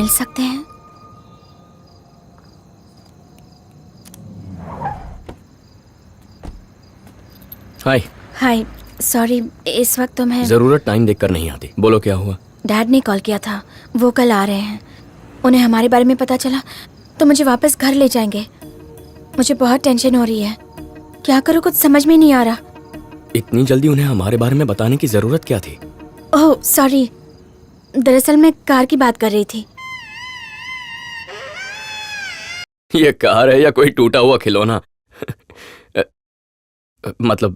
मिल सकते हैं? हाय। हाय, सॉरी, इस वक्त तो मैं... जरूरत टाइम देखकर नहीं आती। बोलो क्या हुआ? डैड ने कॉल किया था, वो कल आ रहे हैं। उन्हें हमारे बारे में पता चला तो मुझे वापस घर ले जाएंगे। मुझे बहुत टेंशन हो रही है, क्या करूँ कुछ समझ में नहीं आ रहा। इतनी जल्दी उन्हें हमारे बारे में बताने की जरूरत क्या थी? ओह सॉरी, दरअसल मैं कार की बात कर रही थी। ये कार है या कोई टूटा हुआ खिलौना? मतलब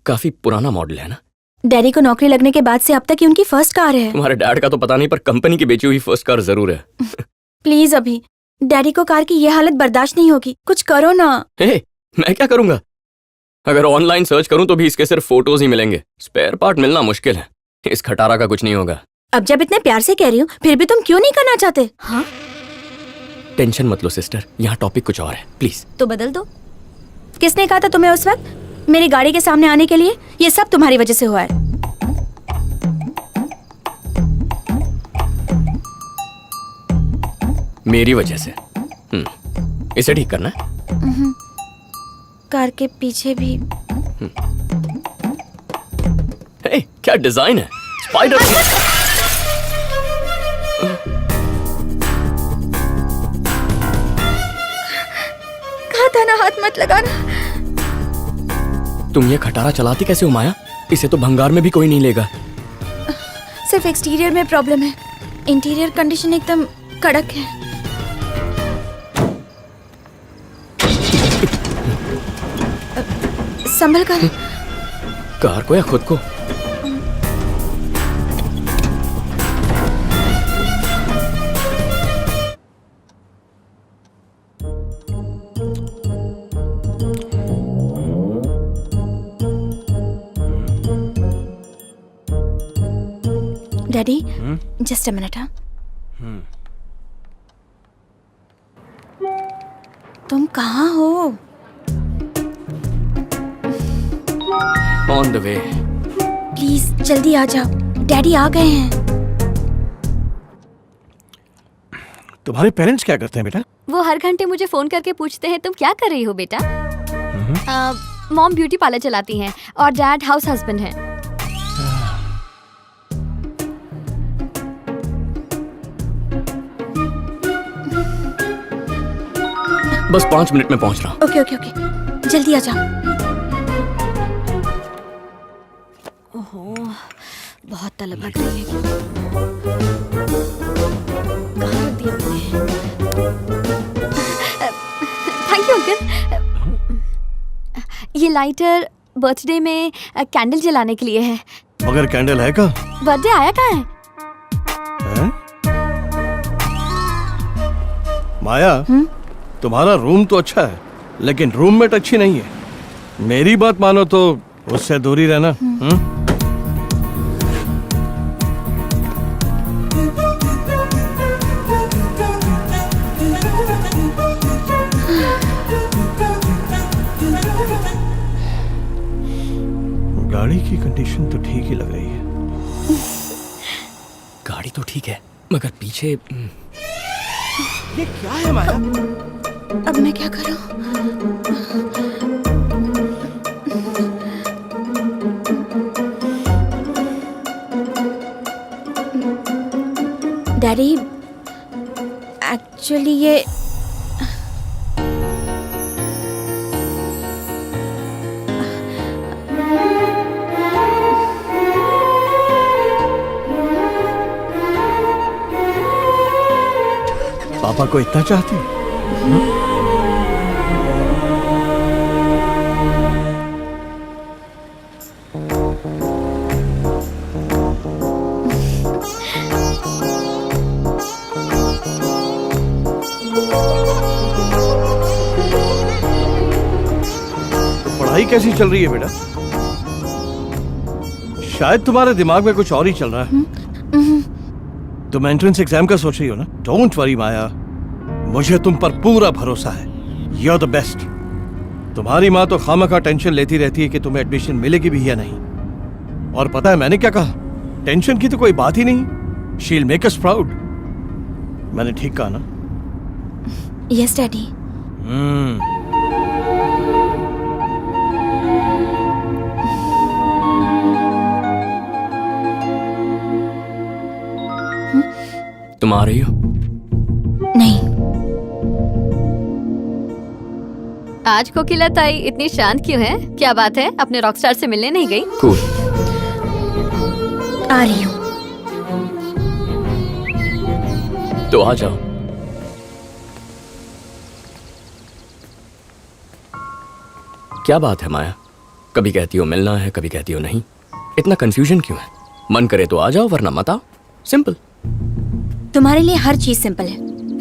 काफी पुराना मॉडल है ना? डैडी को नौकरी लगने के बाद से अब तक की उनकी फर्स्ट कार है। तुम्हारे डैड का तो पता नहीं, पर कंपनी की बेची हुई फर्स्ट कार जरूर है। प्लीज अभी, डैडी को कार की ये हालत बर्दाश्त नहीं होगी, कुछ करो ना। हे, मैं क्या करूंगा? अगर ऑनलाइन सर्च करूं तो भी इसके सिर्फ फोटोज ही मिलेंगे। स्पेयर पार्ट मिलना मुश्किल है। इस खटारा का कुछ नहीं होगा। अब जब इतने प्यार से कह रही हूँ, फिर भी तुम क्यों नहीं करना चाहते? हाँ, टेंशन मत लो सिस्टर, यहाँ टॉपिक कुछ और है, प्लीज। तो बदल दो। किसने कहा था तुम्हें उस वक्त मेरी गाड़ी के सामने आने के लिए? ये सब तुम्हारी वजह से हुआ है। मेरी वजह से? इसे ठीक करना है? कार के पीछे भी। हे, क्या डिजाइन है! स्पाइडर। कहा था ना हाथ मत लगाना। तुम ये खटारा चलाती कैसे हो माया? इसे तो भंगार में भी कोई नहीं लेगा। सिर्फ एक्सटीरियर में प्रॉब्लम है, इंटीरियर कंडीशन एकदम कड़क है। संभल कर। कार को या खुद को? Daddy, just a minute. हाँ, तुम कहाँ हो? On the way. प्लीज जल्दी आ जाओ, डैडी आ गए हैं। तुम्हारे पेरेंट्स क्या करते हैं बेटा? वो हर घंटे मुझे फोन करके पूछते हैं तुम क्या कर रही हो बेटा। मॉम ब्यूटी पार्लर चलाती हैं और डैड हाउस हस्बैंड हैं। बस 5 मिनट में पहुंच रहा हूँ। ओके ओके ओके, जल्दी आ जाओ। ओहो, बहुत तलब लग रही है। कहाँ रख दिया मैंने? Thank you uncle. ये लाइटर बर्थडे में कैंडल जलाने के लिए है। मगर कैंडल है का? बर्थडे आया कहाँ है? माया, तुम्हारा रूम तो अच्छा है, लेकिन रूममेट अच्छी नहीं है। मेरी बात मानो तो उससे दूरी रहना। गाड़ी की कंडीशन तो ठीक ही लग रही है। गाड़ी तो ठीक है, मगर पीछे ये क्या है माया? अब मैं क्या करूं? डैडी, एक्चुअली ये पापा को इतना चाहती? तो पढ़ाई कैसी चल रही है बेटा? शायद तुम्हारे दिमाग में कुछ और ही चल रहा है। तुम एंट्रेंस एग्जाम का सोच रही हो ना? डोंट वरी माया, मुझे तुम पर पूरा भरोसा है। You are the best. तुम्हारी माँ तो खामखा टेंशन लेती रहती है कि तुम्हें एडमिशन मिलेगी भी या नहीं। और पता है मैंने क्या कहा? टेंशन की तो कोई बात ही नहीं। She will make us proud. मैंने ठीक कहा ना? Yes daddy. तुम आ रही हो? नहीं, आज कोकिला ताई इतनी शांत क्यों है? क्या बात है? अपने रॉकस्टार से मिलने नहीं गई? कूल। आ रही हूँ। तो आ जाओ। क्या बात है माया? कभी कहती हो मिलना है, कभी कहती हो नहीं। इतना कंफ्यूजन क्यों है? मन करे तो आ जाओ, वरना मत आओ। सिंपल। तुम्हारे लिए हर चीज सिंपल है,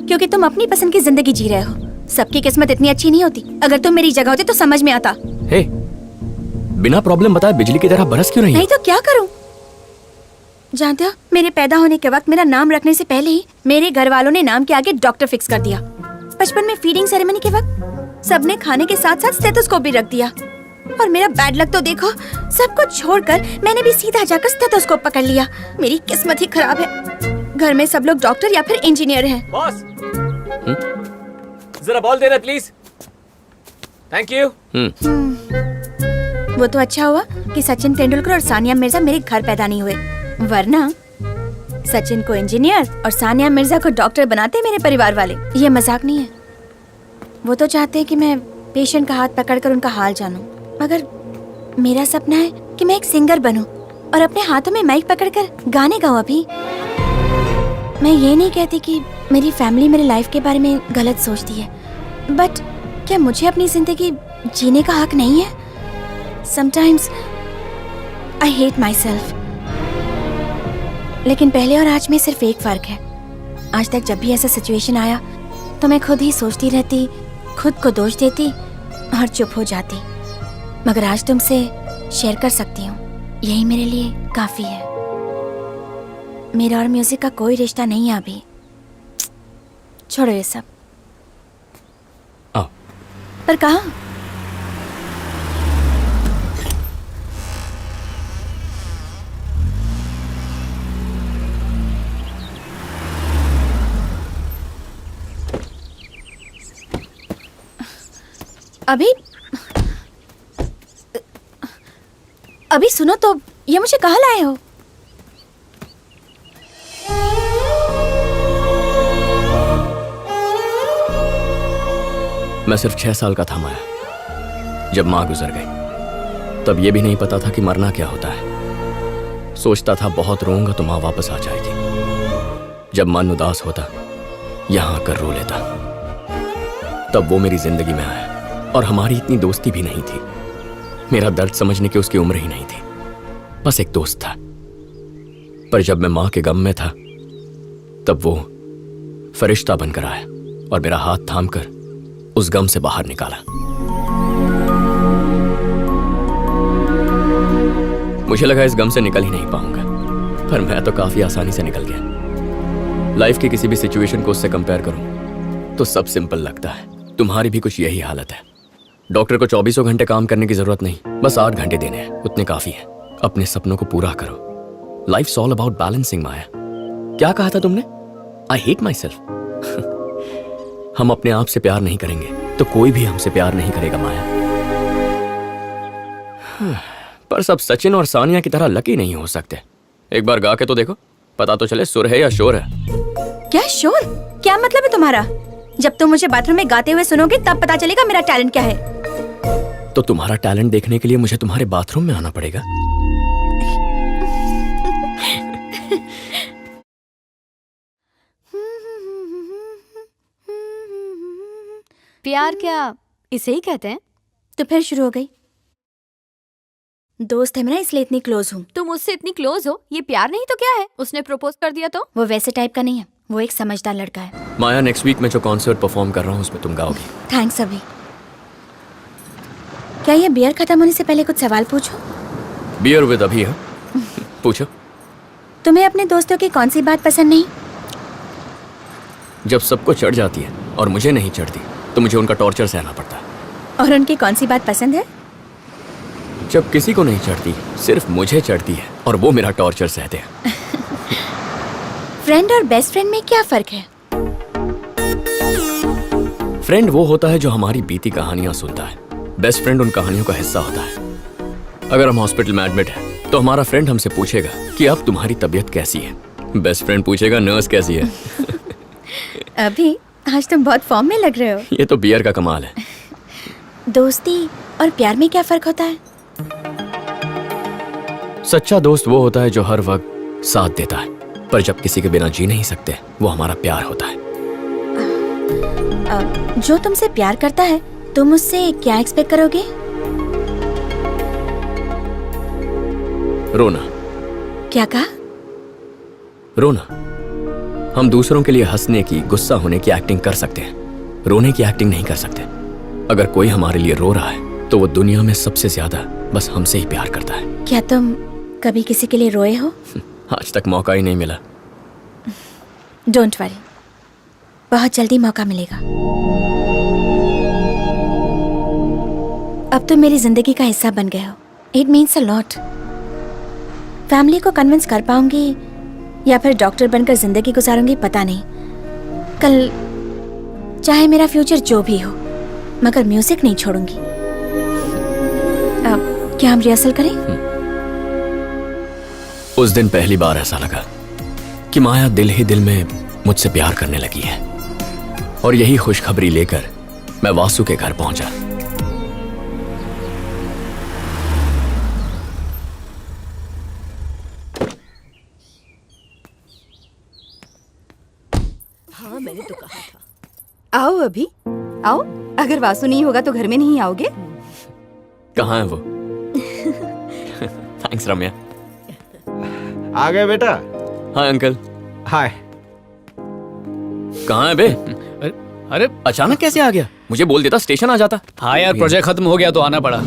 क्योंकि तुम अपनी पसंद की जिंदगी जी रहे हो। सबकी किस्मत इतनी अच्छी नहीं होती। अगर तुम मेरी जगह होते तो समझ में आता। हे, बिना प्रॉब्लम बताए बिजली की तरह बरस क्यों रही है? नहीं तो क्या करूं? जानते हो, मेरे पैदा होने के वक्त मेरा नाम रखने से पहले ही मेरे घर वालों ने नाम के आगे डॉक्टर फिक्स कर दिया। बचपन में फीडिंग सेरेमनी के वक्त सबने खाने के साथ साथ स्टेथोस्कोप भी रख दिया। और मेरा बैड लक तो देखो, सब कुछ छोड़कर मैंने भी सीधा जाकर स्टेथोस्कोप पकड़ लिया। मेरी किस्मत ही खराब है। घर में सब लोग डॉक्टर या फिर इंजीनियर हैं। बॉस, जरा बॉल देना प्लीज। Thank you. वो तो अच्छा हुआ कि सचिन तेंदुलकर और सानिया मिर्जा मेरे घर पैदा नहीं हुए, वरना सचिन को इंजीनियर और सानिया मिर्जा को डॉक्टर बनाते मेरे परिवार वाले। ये मजाक नहीं है। वो तो चाहते हैं कि मैं पेशेंट का हाथ पकड़कर उनका हाल जानूं, मगर मेरा सपना है कि मैं एक सिंगर बनूं और अपने हाथों में माइक पकड़कर गाने गाऊं। अभी मैं ये नहीं कहती कि मेरी फैमिली मेरे लाइफ के बारे में गलत सोचती है, बट क्या मुझे अपनी जिंदगी जीने का हक नहीं है? Sometimes I hate myself। लेकिन पहले और आज में सिर्फ एक फर्क है। आज तक जब भी ऐसा सिचुएशन आया तो मैं खुद ही सोचती रहती, खुद को दोष देती और चुप हो जाती। मगर आज तुमसे शेयर कर सकती हूँ, यही मेरे लिए काफी है। मेरा और म्यूजिक का कोई रिश्ता नहीं है अभी। छोड़ो ये सब। आओ। पर कहाँ? अभी सुनो तो, ये मुझे कहाँ लाए हो? मैं सिर्फ 6 साल का था माया, जब माँ गुजर गई। तब ये भी नहीं पता था कि मरना क्या होता है। सोचता था बहुत रोऊंगा तो माँ वापस आ जाएगी। जब मन उदास होता, यहाँ आकर रो लेता। तब वो मेरी जिंदगी में आया और हमारी इतनी दोस्ती भी नहीं थी। मेरा दर्द समझने की उसकी उम्र ही नहीं थी, बस एक दोस्त था। पर जब मैं माँ के गम में था, तब वो फरिश्ता बनकर आया और मेरा हाथ थामकर उस गम से बाहर निकाला। मुझे लगा इस गम से निकल ही नहीं पाऊंगा, पर मैं तो काफी आसानी से निकल गया। लाइफ की किसी भी सिचुएशन को उससे कंपेयर करूं तो सब सिंपल लगता है। तुम्हारी भी कुछ यही हालत है। डॉक्टर को 24 घंटे काम करने की जरूरत नहीं, बस 8 घंटे देने हैं, उतने काफी हैं। अपने सपनों को पूरा करो। लाइफ्स ऑल अबाउट बैलेंसिंग माया। क्या कहा था तुमने? I hate my self. हम अपने आप से प्यार नहीं करेंगे तो कोई भी हमसे प्यार नहीं करेगा माया। पर सब सचिन और सानिया की तरह लकी नहीं हो सकते। एक बार गा के तो देखो, पता तो चले सुर है या शोर है। क्या शोर? क्या मतलब है तुम्हारा? जब तुम मुझे बाथरूम में गाते हुए सुनोगे तब पता चलेगा मेरा टैलेंट क्या है। तो तुम्हारा टैलेंट देखने के लिए मुझे तुम्हारे बाथरूम में आना पड़ेगा। प्यार क्या इसे ही कहते हैं? तो फिर शुरू हो गई। दोस्त है मेरा, इसलिए इतनी क्लोज हूँ। तुम उससे इतनी क्लोज हो, ये प्यार नहीं तो क्या है? उसने प्रपोज कर दिया तो? वो वैसे टाइप का नहीं है, वो एक समझदार लड़का है। माया, नेक्स्ट वीक में जो कॉन्सर्ट परफॉर्म कर रहा हूँ उसमें तुम गाओगी। थैंक्स अभी। क्या ये बियर खत्म होने से पहले कुछ सवाल पूछूं? बियर विद अभी है। पूछो। तुम्हें अपने दोस्तों की कौन सी बात पसंद नहीं? जब सबको चढ़ जाती है और मुझे नहीं चढ़ती तो मुझे उनका टॉर्चर सहना पड़ता है। और उनकी कौन सी बात पसंद है? जब किसी को नहीं चढ़ती, सिर्फ मुझे चढ़ती है और वो मेरा टॉर्चर सहते हैं। फ्रेंड और बेस्ट फ्रेंड में क्या फर्क है? फ्रेंड वो होता है जो हमारी बीती कहानियां सुनता है। बेस्ट फ्रेंड उन कहानियों का हिस्सा होता है। अगर हम हॉस्पिटल में एडमिट हैं तो हमारा फ्रेंड हमसे पूछेगा कि अब तुम्हारी तबीयत कैसी है। बेस्ट फ्रेंड पूछेगा नर्स कैसी है। अभी आज तुम बहुत फॉर्म में लग रहे हो। ये तो बियर का कमाल है। दोस्ती और प्यार में क्या फर्क होता है? सच्चा दोस्त वो होता है जो हर वक्त साथ देता है, पर जब किसी के बिना जी नहीं सकते वो हमारा प्यार होता है। जो तुमसे प्यार करता है तुम उससे क्या एक्सपेक्ट करोगे? रोना। क्या कहा? रोना। हम दूसरों के लिए हंसने की, गुस्सा होने की एक्टिंग कर सकते हैं, रोने की एक्टिंग नहीं कर सकते। अगर कोई हमारे लिए रो रहा है तो वो दुनिया में सबसे ज्यादा बस हमसे ही प्यार करता है। क्या तुम कभी किसी के लिए रोए हो? आज तक मौका ही नहीं मिला। डोंट वरी, बहुत जल्दी मौका मिलेगा। अब तुम मेरी जिंदगी का हिस्सा बन गए हो। It means a lot. Family को कन्विंस कर पाऊंगी या फिर डॉक्टर बनकर जिंदगी गुजारूंगी पता नहीं। कल चाहे मेरा फ्यूचर जो भी हो, मगर म्यूजिक नहीं छोड़ूंगी। अब क्या हम रिहर्सल करें? उस दिन पहली बार ऐसा लगा कि माया दिल ही दिल में मुझसे प्यार करने लगी है। और यही खुशखबरी लेकर मैं वासु के घर पहुंचा। हाँ, मैंने तो कहा था। आओ अभी, आओ। अगर वासु नहीं होगा तो घर में नहीं आओगे? कहाँ है वो? थैंक्स रम्या। आ गए बेटा। Hi uncle. हाय। कहाँ है बे? अरे अचानक कैसे आ गया? मुझे बोल देता, स्टेशन आ जाता। हाँ यार, प्रोजेक्ट खत्म हो गया तो आना पड़ा।